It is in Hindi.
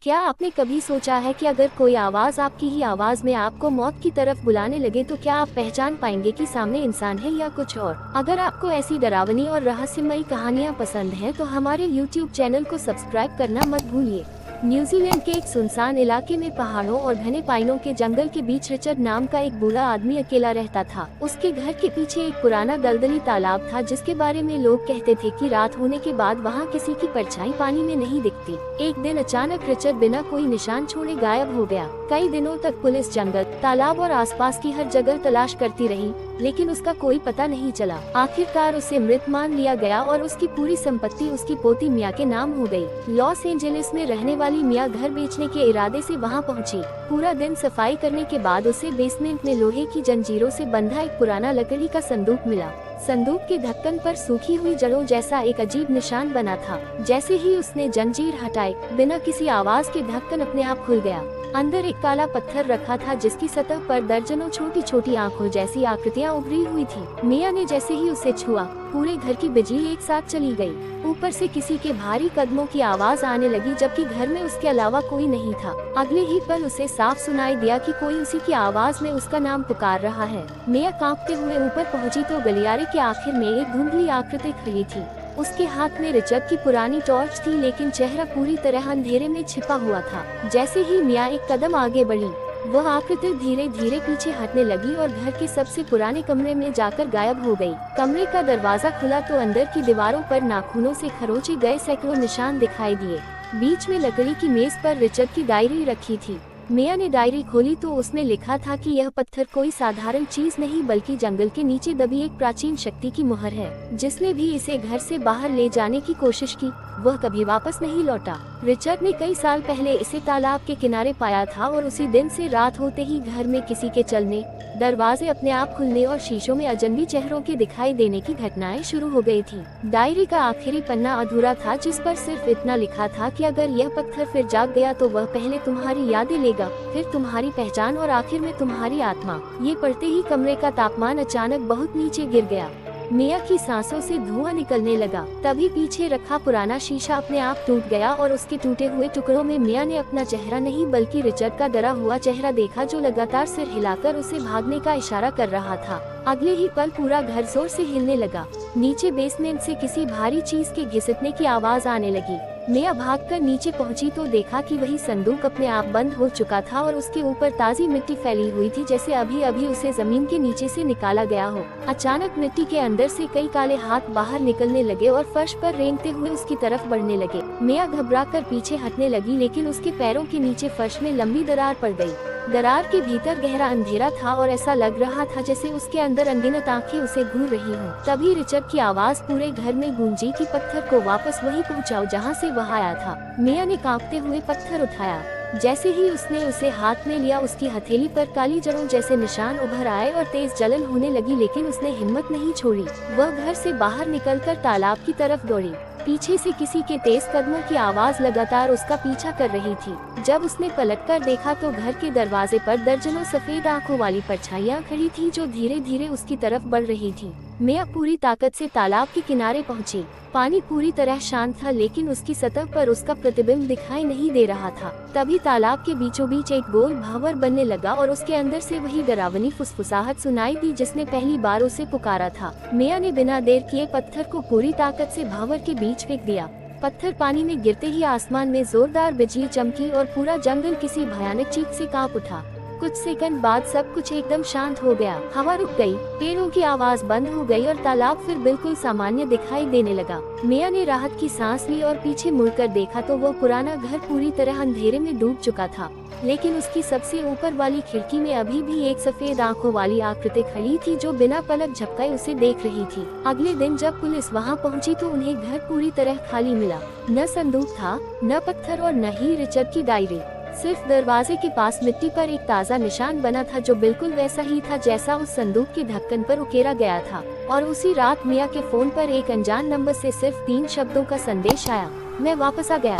क्या आपने कभी सोचा है कि अगर कोई आवाज आपकी ही आवाज में आपको मौत की तरफ बुलाने लगे तो क्या आप पहचान पाएंगे कि सामने इंसान है या कुछ और? अगर आपको ऐसी डरावनी और रहस्यमयी कहानियां पसंद हैं तो हमारे YouTube चैनल को सब्सक्राइब करना मत भूलिए। न्यूजीलैंड के एक सुनसान इलाके में पहाड़ों और घने पाइनों के जंगल के बीच रिचर्ड नाम का एक बूढ़ा आदमी अकेला रहता था। उसके घर के पीछे एक पुराना दलदली तालाब था जिसके बारे में लोग कहते थे कि रात होने के बाद वहां किसी की परछाई पानी में नहीं दिखती। एक दिन अचानक रिचर्ड बिना कोई निशान छोड़े गायब हो गया। कई दिनों तक पुलिस जंगल, तालाब और आसपास की हर जगह तलाश करती रही, लेकिन उसका कोई पता नहीं चला। आखिरकार उसे मृत मान लिया गया और उसकी पूरी संपत्ति उसकी पोती मिया के नाम हो गई। लॉस एंजलिस में रहने वाली मिया घर बेचने के इरादे से वहां पहुंची। पूरा दिन सफाई करने के बाद उसे बेसमेंट में लोहे की जंजीरों से बंधा एक पुराना लकड़ी का संदूक मिला। संदूक के ढक्कन पर सूखी हुई जड़ों जैसा एक अजीब निशान बना था। जैसे ही उसने जंजीर हटाई, बिना किसी आवाज के ढक्कन अपने आप खुल गया। अंदर एक काला पत्थर रखा था जिसकी सतह पर दर्जनों छोटी छोटी आंखों जैसी आकृतियां उभरी हुई थी। मिया ने जैसे ही उसे छुआ, पूरे घर की बिजली एक साथ चली गई। ऊपर से किसी के भारी कदमों की आवाज आने लगी, जबकि घर में उसके अलावा कोई नहीं था। अगले ही पल उसे साफ सुनाई दिया कि कोई उसी की आवाज में उसका नाम पुकार रहा है। मिया कांपते हुए ऊपर पहुंची तो गलियारे के आखिर में एक धुंधली आकृति खड़ी थी। उसके हाथ में रिचर्ड की पुरानी टॉर्च थी, लेकिन चेहरा पूरी तरह अंधेरे में छिपा हुआ था। जैसे ही मिया एक कदम आगे बढ़ी, वह आकृति धीरे धीरे पीछे हटने लगी और घर के सबसे पुराने कमरे में जाकर गायब हो गई। कमरे का दरवाजा खुला तो अंदर की दीवारों पर नाखूनों से खरोचे गए सैकड़ों निशान दिखाई दिए। बीच में लकड़ी की मेज पर रिचर्ड की डायरी रखी थी। मिया ने डायरी खोली तो उसमें लिखा था कि यह पत्थर कोई साधारण चीज नहीं बल्कि जंगल के नीचे दबी एक प्राचीन शक्ति की मुहर है। जिसने भी इसे घर से बाहर ले जाने की कोशिश की, वह कभी वापस नहीं लौटा। रिचर्ड ने कई साल पहले इसे तालाब के किनारे पाया था और उसी दिन से रात होते ही घर में किसी के चलने, दरवाजे अपने आप खुलने और शीशों में अजनबी चेहरों के दिखाई देने की घटनाएं शुरू हो गई थी। डायरी का आखिरी पन्ना अधूरा था, जिस पर सिर्फ इतना लिखा था कि अगर यह पत्थर फिर जाग गया तो वह पहले तुम्हारी यादें लेगा, फिर तुम्हारी पहचान और आखिर में तुम्हारी आत्मा। ये पढ़ते ही कमरे का तापमान अचानक बहुत नीचे गिर गया। मिया की सांसों से धुआं निकलने लगा। तभी पीछे रखा पुराना शीशा अपने आप टूट गया और उसके टूटे हुए टुकड़ों में मिया ने अपना चेहरा नहीं बल्कि रिचर्ड का डरा हुआ चेहरा देखा, जो लगातार सिर हिलाकर उसे भागने का इशारा कर रहा था। अगले ही पल पूरा घर जोर से हिलने लगा। नीचे बेसमेंट से किसी भारी चीज के घिसटने की आवाज आने लगी। मिया भागकर नीचे पहुंची तो देखा कि वही संदूक अपने आप बंद हो चुका था और उसके ऊपर ताजी मिट्टी फैली हुई थी, जैसे अभी अभी उसे जमीन के नीचे से निकाला गया हो। अचानक मिट्टी के अंदर से कई काले हाथ बाहर निकलने लगे और फर्श पर रेंगते हुए उसकी तरफ बढ़ने लगे। मिया घबराकर पीछे हटने लगी, लेकिन उसके पैरों के नीचे फर्श में लंबी दरार पड़ गई। दरार के भीतर गहरा अंधेरा था और ऐसा लग रहा था जैसे उसके अंदर अनगिनत आंखें उसे घूर रही हों। तभी रिचर्ड की आवाज पूरे घर में गूंजी कि पत्थर को वापस वहीं पहुंचाओ जहां से वह आया था। मिया ने कांपते हुए पत्थर उठाया। जैसे ही उसने उसे हाथ में लिया, उसकी हथेली पर काली जड़ों जैसे निशान उभर आए और तेज जलन होने लगी, लेकिन उसने हिम्मत नहीं छोड़ी। वह घर से बाहर निकलकर तालाब की तरफ दौड़ी। पीछे से किसी के तेज कदमों की आवाज लगातार उसका पीछा कर रही थी। जब उसने पलटकर देखा तो घर के दरवाजे पर दर्जनों सफेद आंखों वाली परछाइयां खड़ी थी, जो धीरे धीरे उसकी तरफ बढ़ रही थी। मिया पूरी ताकत से तालाब के किनारे पहुंची। पानी पूरी तरह शांत था, लेकिन उसकी सतह पर उसका प्रतिबिंब दिखाई नहीं दे रहा था। तभी तालाब के बीचों बीच एक गोल भंवर बनने लगा और उसके अंदर से वही डरावनी फुसफुसाहट सुनाई दी जिसने पहली बार उसे पुकारा था। मिया ने बिना देर किए पत्थर को पूरी ताकत से भंवर के बीच फेंक दिया। पत्थर पानी में गिरते ही आसमान में जोरदार बिजली चमकी और पूरा जंगल किसी भयानक चीख से कांप उठा। कुछ सेकंड बाद सब कुछ एकदम शांत हो गया। हवा रुक गई, पेड़ों की आवाज बंद हो गई और तालाब फिर बिल्कुल सामान्य दिखाई देने लगा। मिया ने राहत की सांस ली और पीछे मुड़कर देखा तो वो पुराना घर पूरी तरह अंधेरे में डूब चुका था, लेकिन उसकी सबसे ऊपर वाली खिड़की में अभी भी एक सफेद आंखों वाली आकृति खड़ी थी, जो बिना पलक झपकाए उसे देख रही थी। अगले दिन जब पुलिस वहां पहुंची तो उन्हें घर पूरी तरह खाली मिला। न संदूक था, न पत्थर और न ही रिचर्ड की डायरी। सिर्फ दरवाजे के पास मिट्टी पर एक ताज़ा निशान बना था, जो बिल्कुल वैसा ही था जैसा उस संदूक के ढक्कन पर उकेरा गया था। और उसी रात मिया के फोन पर एक अनजान नंबर से सिर्फ 3 शब्दों का संदेश आया, मैं वापस आ गया।